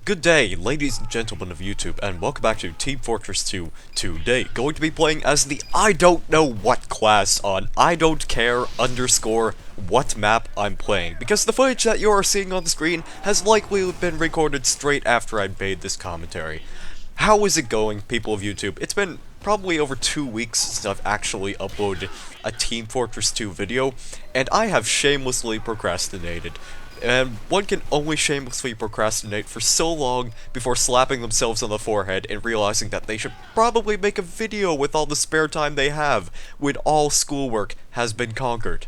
Good day, ladies and gentlemen of YouTube, and welcome back to Team Fortress 2. Today, going to be playing as the I don't know what class on I don't care underscore what map I'm playing, because the footage that you are seeing on the screen has likely been recorded straight after I made this commentary. How is it going, people of YouTube? It's been probably over 2 weeks since I've actually uploaded a Team Fortress 2 video, and I have shamelessly procrastinated. And one can only shamelessly procrastinate for so long before slapping themselves on the forehead and realizing that they should probably make a video with all the spare time they have when all schoolwork has been conquered.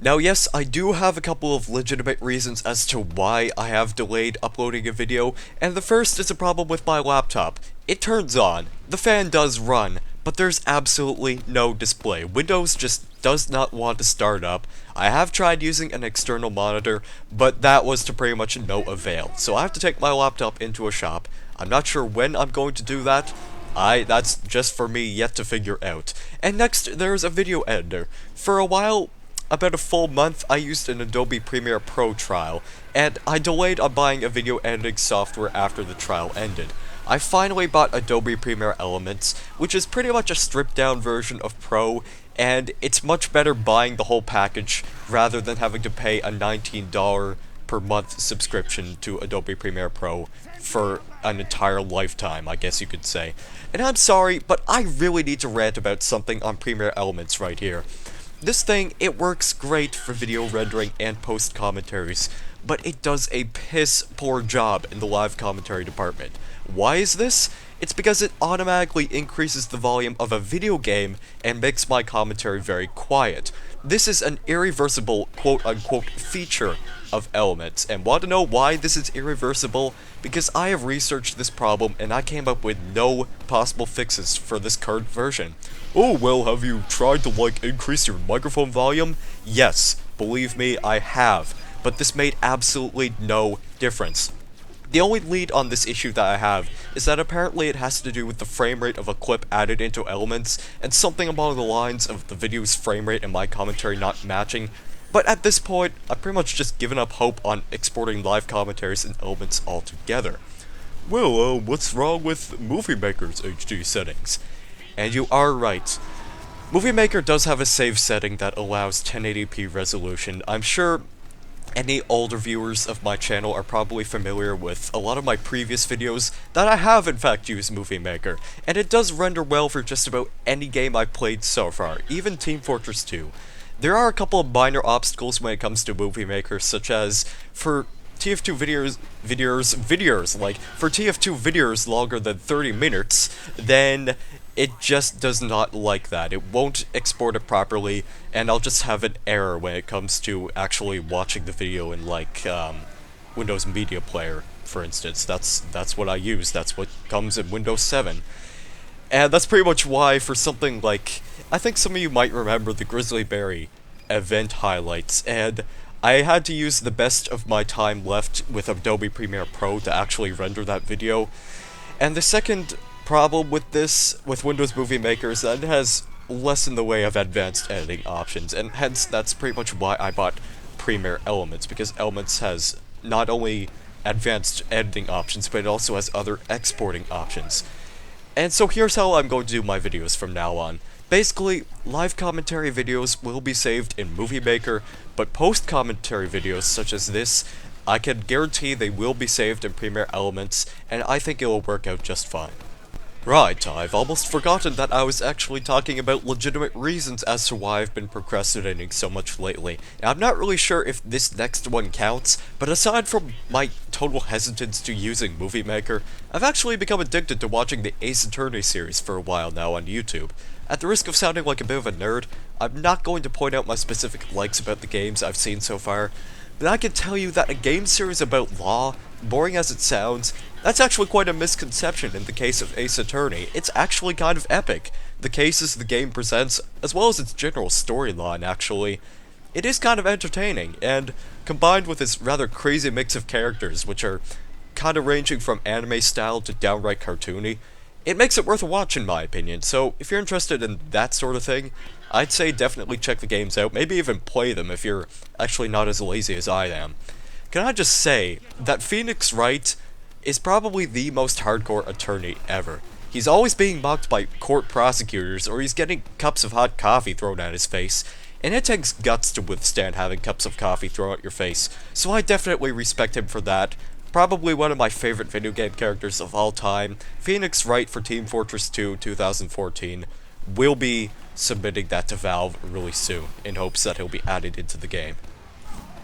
Now yes, I do have a couple of legitimate reasons as to why I have delayed uploading a video, and the first is a problem with my laptop. It turns on, the fan does run, but there's absolutely no display. Windows just does not want to start up. I have tried using an external monitor, but that was to pretty much no avail. So I have to take my laptop into a shop. I'm not sure when I'm going to do that. That's just for me yet to figure out. And next, there's a video editor. For a while, about a full month, I used an Adobe Premiere Pro trial, and I delayed on buying a video editing software after the trial ended. I finally bought Adobe Premiere Elements, which is pretty much a stripped down version of Pro, and it's much better buying the whole package rather than having to pay a $19 per month subscription to Adobe Premiere Pro for an entire lifetime, I guess you could say. And I'm sorry, but I really need to rant about something on Premiere Elements right here. This thing, it works great for video rendering and post commentaries, but it does a piss poor job in the live commentary department. Why is this? It's because it automatically increases the volume of a video game and makes my commentary very quiet. This is an irreversible quote-unquote feature of Elements, and want to know why this is irreversible? Because I have researched this problem and I came up with no possible fixes for this current version. Oh, well, have you tried to, increase your microphone volume? Yes, believe me, I have, but this made absolutely no difference. The only lead on this issue that I have is that apparently it has to do with the frame rate of a clip added into Elements, and something along the lines of the video's frame rate and my commentary not matching. But at this point, I've pretty much just given up hope on exporting live commentaries in Elements altogether. Well, what's wrong with Movie Maker's HD settings? And you are right. Movie Maker does have a save setting that allows 1080p resolution. I'm sure any older viewers of my channel are probably familiar with a lot of my previous videos that I have in fact used Movie Maker, and it does render well for just about any game I've played so far, even Team Fortress 2. There are a couple of minor obstacles when it comes to Movie Maker, such as for TF2 for TF2 videos longer than 30 minutes, then it just does not like that. It won't export it properly, and I'll just have an error when it comes to actually watching the video in, Windows Media Player, for instance. That's what I use. That's what comes in Windows 7. And that's pretty much why, for something like, I think some of you might remember the Grizzly Berry event highlights, and I had to use the best of my time left with Adobe Premiere Pro to actually render that video. And the second problem with this, with Windows Movie Maker, is that it has less in the way of advanced editing options, and hence that's pretty much why I bought Premiere Elements, because Elements has not only advanced editing options, but it also has other exporting options. And so here's how I'm going to do my videos from now on. Basically, live commentary videos will be saved in Movie Maker, but post-commentary videos such as this, I can guarantee they will be saved in Premiere Elements, and I think it will work out just fine. Right, I've almost forgotten that I was actually talking about legitimate reasons as to why I've been procrastinating so much lately. Now, I'm not really sure if this next one counts, but aside from my total hesitance to using Movie Maker, I've actually become addicted to watching the Ace Attorney series for a while now on YouTube. At the risk of sounding like a bit of a nerd, I'm not going to point out my specific likes about the games I've seen so far, but I can tell you that a game series about law, boring as it sounds, that's actually quite a misconception in the case of Ace Attorney. It's actually kind of epic. The cases the game presents, as well as its general storyline, actually. It is kind of entertaining, and combined with this rather crazy mix of characters, which are kind of ranging from anime style to downright cartoony, it makes it worth a watch in my opinion. So if you're interested in that sort of thing, I'd say definitely check the games out, maybe even play them if you're actually not as lazy as I am. Can I just say that Phoenix Wright is probably the most hardcore attorney ever. He's always being mocked by court prosecutors, or he's getting cups of hot coffee thrown at his face, and it takes guts to withstand having cups of coffee thrown at your face, so I definitely respect him for that. Probably one of my favorite video game characters of all time, Phoenix Wright for Team Fortress 2 2014, will be submitting that to Valve really soon, in hopes that he'll be added into the game.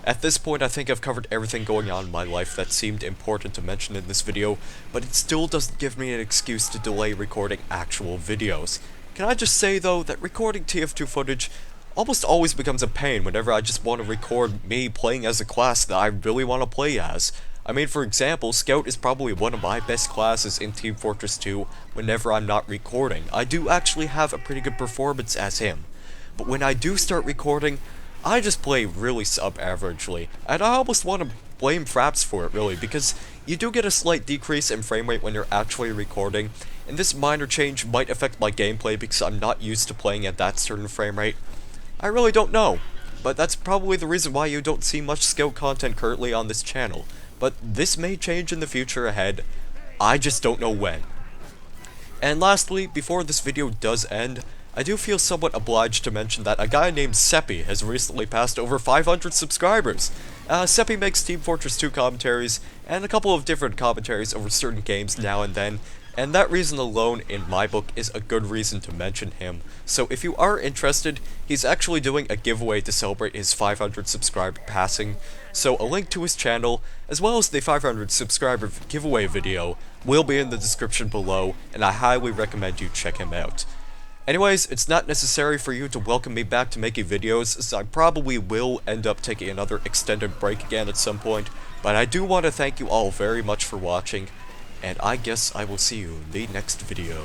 At this point, I think I've covered everything going on in my life that seemed important to mention in this video, but it still doesn't give me an excuse to delay recording actual videos. Can I just say though, that recording TF2 footage almost always becomes a pain whenever I just want to record me playing as a class that I really want to play as. I mean, for example, Scout is probably one of my best classes in Team Fortress 2 whenever I'm not recording. I do actually have a pretty good performance as him. But when I do start recording, I just play really sub-averagely, and I almost want to blame Fraps for it really, because you do get a slight decrease in frame rate when you're actually recording, and this minor change might affect my gameplay because I'm not used to playing at that certain frame rate. I really don't know, but that's probably the reason why you don't see much Scout content currently on this channel, but this may change in the future ahead. I just don't know when. And lastly, before this video does end, I do feel somewhat obliged to mention that a guy named Seppi has recently passed over 500 subscribers. Seppi makes Team Fortress 2 commentaries, and a couple of different commentaries over certain games now and then, and that reason alone, in my book, is a good reason to mention him. So if you are interested, he's actually doing a giveaway to celebrate his 500 subscriber passing, so a link to his channel, as well as the 500 subscriber giveaway video, will be in the description below, and I highly recommend you check him out. Anyways, it's not necessary for you to welcome me back to making videos, as I probably will end up taking another extended break again at some point, but I do want to thank you all very much for watching, and I guess I will see you in the next video.